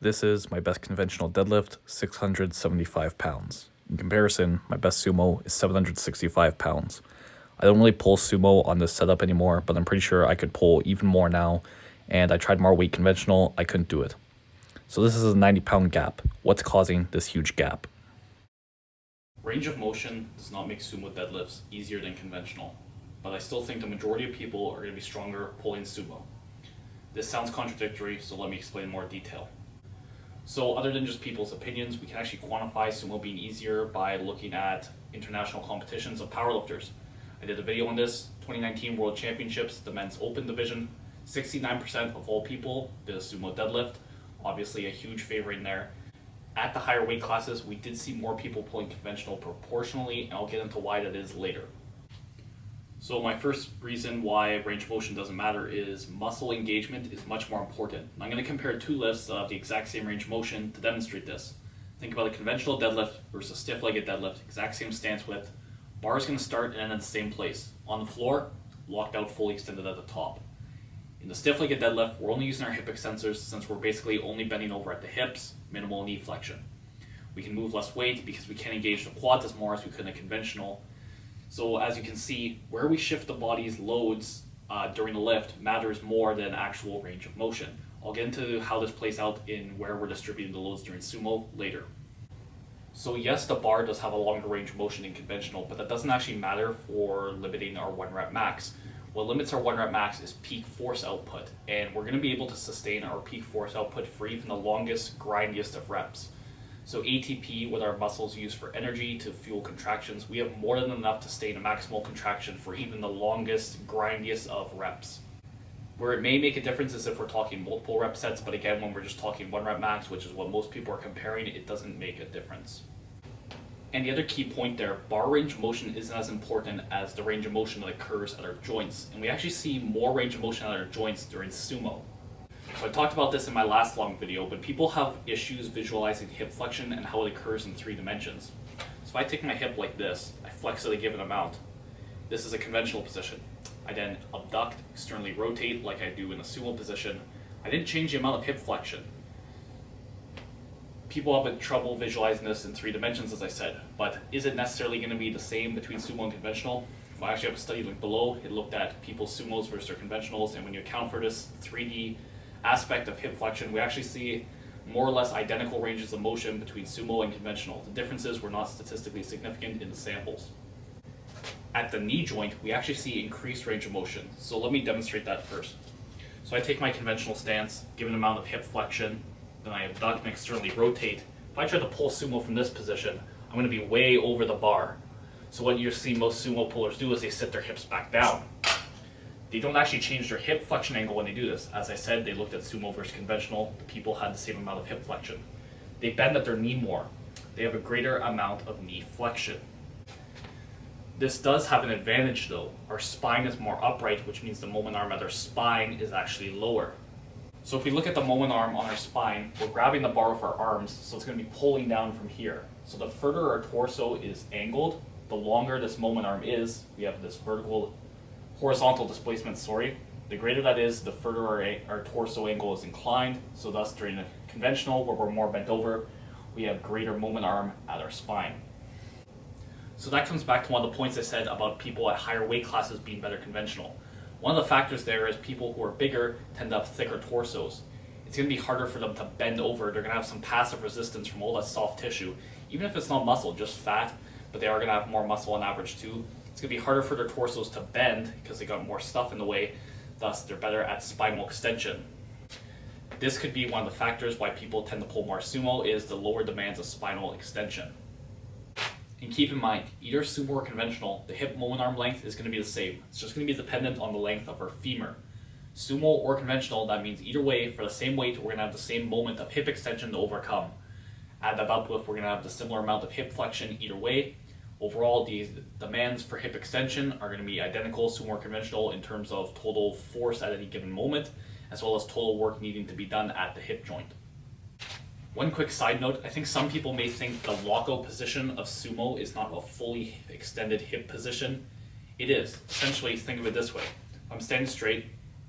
This is my best conventional deadlift, 675 pounds. In comparison, my best sumo is 765 pounds. I don't really pull sumo on this setup anymore, but I'm pretty sure I could pull even more now, and I tried more weight conventional, I couldn't do it. So this is a 90-pound gap. What's causing this huge gap? Range of motion does not make sumo deadlifts easier than conventional, but I still think the majority of people are going to be stronger pulling sumo. This sounds contradictory, so let me explain more detail. So other than just people's opinions, we can actually quantify sumo being easier by looking at international competitions of powerlifters. I did a video on this, 2019 World Championships, the men's open division. 69% of all people did a sumo deadlift, obviously a huge favorite in there. At the higher weight classes, we did see more people pulling conventional proportionally, and I'll get into why that is later. So my first reason why range of motion doesn't matter is muscle engagement is much more important. I'm going to compare two lifts that have the exact same range of motion to demonstrate this. Think about a conventional deadlift versus a stiff-legged deadlift, exact same stance width. Bar is going to start and end at the same place. On the floor, locked out, fully extended at the top. In the stiff-legged deadlift, we're only using our hip extensors since we're basically only bending over at the hips, minimal knee flexion. We can move less weight because we can't engage the quads as more as we could in a conventional. So as you can see, where we shift the body's loads during the lift matters more than actual range of motion. I'll get into how this plays out in where we're distributing the loads during sumo later. So yes, the bar does have a longer range of motion than conventional, but that doesn't actually matter for limiting our 1 rep max. What limits our 1 rep max is peak force output, and we're going to be able to sustain our peak force output for even the longest, grindiest of reps. So ATP, what our muscles use for energy to fuel contractions, we have more than enough to stay in a maximal contraction for even the longest, grindiest of reps. Where it may make a difference is if we're talking multiple rep sets, but again, when we're just talking 1 rep max, which is what most people are comparing, it doesn't make a difference. And the other key point there, bar range of motion isn't as important as the range of motion that occurs at our joints, and we actually see more range of motion at our joints during sumo. So I talked about this in my last long video, but people have issues visualizing hip flexion and how it occurs in 3 dimensions. So if I take my hip like this, I flex it a given amount. This is a conventional position. I then abduct, externally rotate like I do in a sumo position. I didn't change the amount of hip flexion. People have trouble visualizing this in 3 dimensions, as I said, but is it necessarily going to be the same between sumo and conventional? Well, I actually have a study linked below. It looked at people's sumos versus their conventionals, and when you account for this 3D aspect of hip flexion, we actually see more or less identical ranges of motion between sumo and conventional. The differences were not statistically significant in the samples. At the knee joint, we actually see increased range of motion. So let me demonstrate that first. So I take my conventional stance, given amount of hip flexion, then I abduct and externally rotate. If I try to pull sumo from this position, I'm going to be way over the bar. So what you see most sumo pullers do is they sit their hips back down. They don't actually change their hip flexion angle when they do this. As I said, they looked at sumo versus conventional. The people had the same amount of hip flexion. They bend at their knee more. They have a greater amount of knee flexion. This does have an advantage though. Our spine is more upright, which means the moment arm at our spine is actually lower. So if we look at the moment arm on our spine, we're grabbing the bar with our arms, so it's going to be pulling down from here. So the further our torso is angled, the longer this moment arm is. We have this horizontal displacement, the greater that is, the further our torso angle is inclined. So thus during the conventional, where we're more bent over, we have greater moment arm at our spine. So that comes back to one of the points I said about people at higher weight classes being better conventional. One of the factors there is people who are bigger tend to have thicker torsos. It's going to be harder for them to bend over. They're going to have some passive resistance from all that soft tissue, even if it's not muscle, just fat, but they are going to have more muscle on average too. It's going to be harder for their torsos to bend because they got more stuff in the way, thus they're better at spinal extension. This could be one of the factors why people tend to pull more sumo is the lower demands of spinal extension. And keep in mind, either sumo or conventional, the hip moment arm length is going to be the same. It's just going to be dependent on the length of our femur. Sumo or conventional, that means either way, for the same weight, we're going to have the same moment of hip extension to overcome. At that uplift, we're going to have the similar amount of hip flexion either way. Overall, the demands for hip extension are going to be identical, sumo or conventional, in terms of total force at any given moment, as well as total work needing to be done at the hip joint. One quick side note, I think some people may think the lockout position of sumo is not a fully extended hip position. It is. Essentially, think of it this way. I'm standing straight,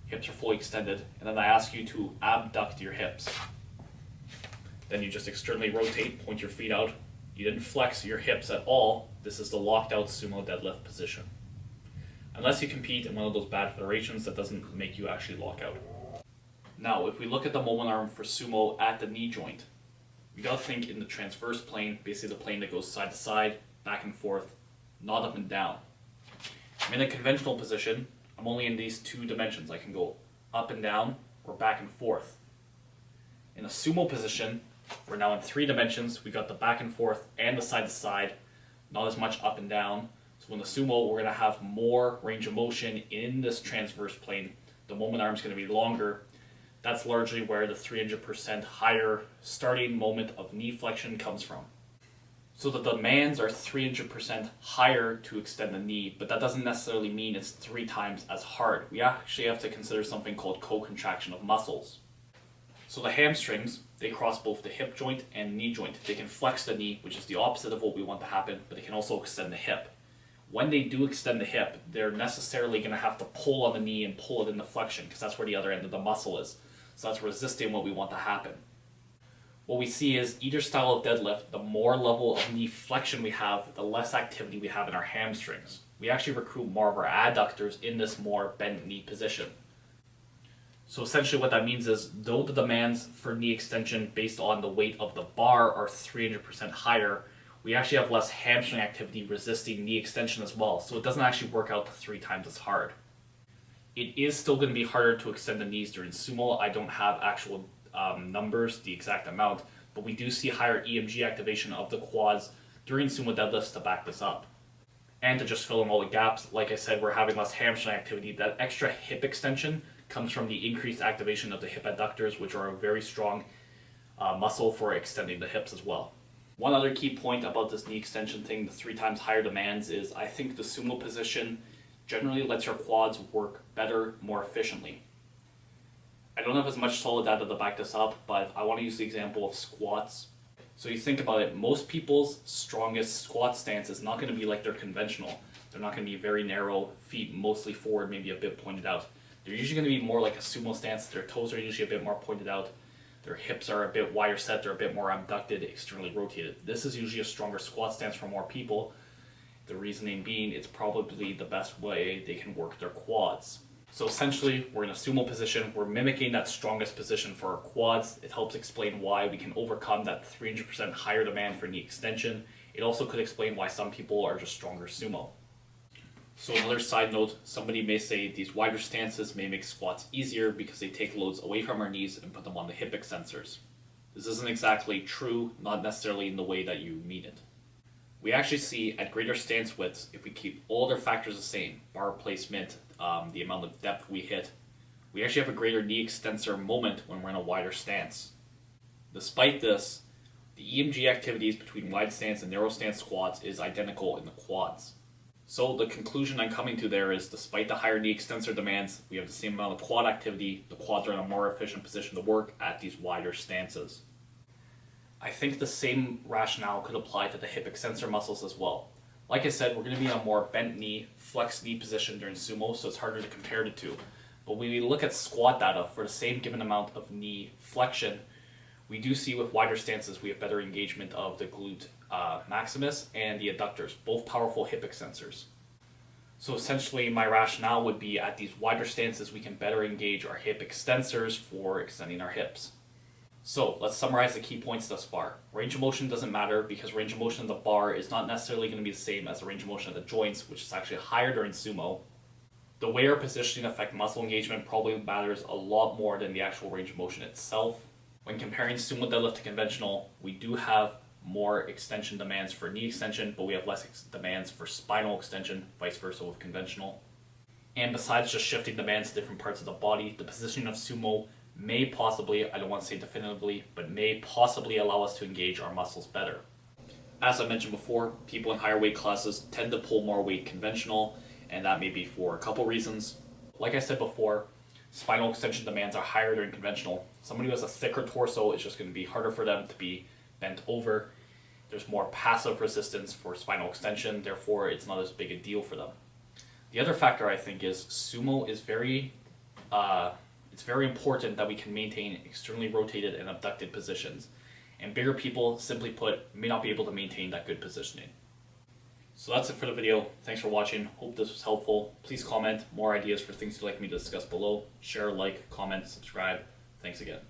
hips are fully extended, and then I ask you to abduct your hips. then you just externally rotate, point your feet out. You didn't flex your hips at all. This is the locked out sumo deadlift position. Unless you compete in one of those bad federations, that doesn't make you actually lock out. Now, if we look at the moment arm for sumo at the knee joint, we gotta think in the transverse plane, basically the plane that goes side to side, back and forth, not up and down. I'm in a conventional position. I'm only in these two dimensions. I can go up and down or back and forth. In a sumo position, we're now in 3 dimensions. We got the back and forth and the side to side, not as much up and down. So in the sumo, we're going to have more range of motion in this transverse plane. The moment arm is going to be longer. That's largely where the 300% higher starting moment of knee flexion comes from. So the demands are 300% higher to extend the knee, but that doesn't necessarily mean it's 3 times as hard. We actually have to consider something called co-contraction of muscles. So the hamstrings, they cross both the hip joint and knee joint. They can flex the knee, which is the opposite of what we want to happen, but they can also extend the hip. When they do extend the hip, they're necessarily going to have to pull on the knee and pull it into flexion, because that's where the other end of the muscle is. So that's resisting what we want to happen. What we see is either style of deadlift, the more level of knee flexion we have, the less activity we have in our hamstrings. We actually recruit more of our adductors in this more bent knee position. So essentially what that means is, though the demands for knee extension based on the weight of the bar are 300% higher, we actually have less hamstring activity resisting knee extension as well. So it doesn't actually work out to 3 times as hard. It is still going to be harder to extend the knees during sumo. I don't have actual numbers, the exact amount, but we do see higher EMG activation of the quads during sumo deadlifts to back this up. And to just fill in all the gaps, like I said, we're having less hamstring activity. That extra hip extension comes from the increased activation of the hip adductors, which are a very strong muscle for extending the hips as well. One other key point about this knee extension thing, the 3 times higher demands, is I think the sumo position generally lets your quads work better, more efficiently. I don't have as much solid data to back this up, but I want to use the example of squats. So you think about it, most people's strongest squat stance is not going to be like their conventional. They're not going to be very narrow, feet mostly forward, maybe a bit pointed out. They're usually going to be more like a sumo stance. Their toes are usually a bit more pointed out. Their hips are a bit wider set. They're a bit more abducted, externally rotated. This is usually a stronger squat stance for more people. The reasoning being it's probably the best way they can work their quads. So essentially, we're in a sumo position. We're mimicking that strongest position for our quads. It helps explain why we can overcome that 300% higher demand for knee extension. It also could explain why some people are just stronger sumo. So another side note, somebody may say these wider stances may make squats easier because they take loads away from our knees and put them on the hip extensors. This isn't exactly true, not necessarily in the way that you mean it. We actually see at greater stance widths, if we keep all their factors the same, bar placement, the amount of depth we hit, we actually have a greater knee extensor moment when we're in a wider stance. Despite this, the EMG activities between wide stance and narrow stance squats is identical in the quads. So the conclusion I'm coming to there is, despite the higher knee extensor demands, we have the same amount of quad activity. The quads are in a more efficient position to work at these wider stances. I think the same rationale could apply to the hip extensor muscles as well. Like I said, we're going to be in a more bent knee, flexed knee position during sumo, so it's harder to compare the two. But when we look at squat data for the same given amount of knee flexion, we do see with wider stances we have better engagement of the glute maximus and the adductors, both powerful hip extensors. So essentially my rationale would be at these wider stances we can better engage our hip extensors for extending our hips. So let's summarize the key points thus far. Range of motion doesn't matter because range of motion of the bar is not necessarily going to be the same as the range of motion of the joints, which is actually higher during sumo. The way our positioning affects muscle engagement probably matters a lot more than the actual range of motion itself. When comparing sumo deadlift to conventional, we do have more extension demands for knee extension, but we have less demands for spinal extension, vice versa with conventional. And besides just shifting demands to different parts of the body, the positioning of sumo may possibly, I don't want to say definitively, but may possibly allow us to engage our muscles better. As I mentioned before, people in higher weight classes tend to pull more weight conventional, and that may be for a couple reasons. Like I said before, spinal extension demands are higher during conventional. Somebody who has a thicker torso, it's just going to be harder for them to be bent over. There's more passive resistance for spinal extension, therefore it's not as big a deal for them. The other factor I think is sumo is it's very important that we can maintain externally rotated and abducted positions. and bigger people, simply put, may not be able to maintain that good positioning. So that's it for the video. Thanks for watching. Hope this was helpful. Please comment more ideas for things you'd like me to discuss below. Share, like, comment, subscribe. Thanks again.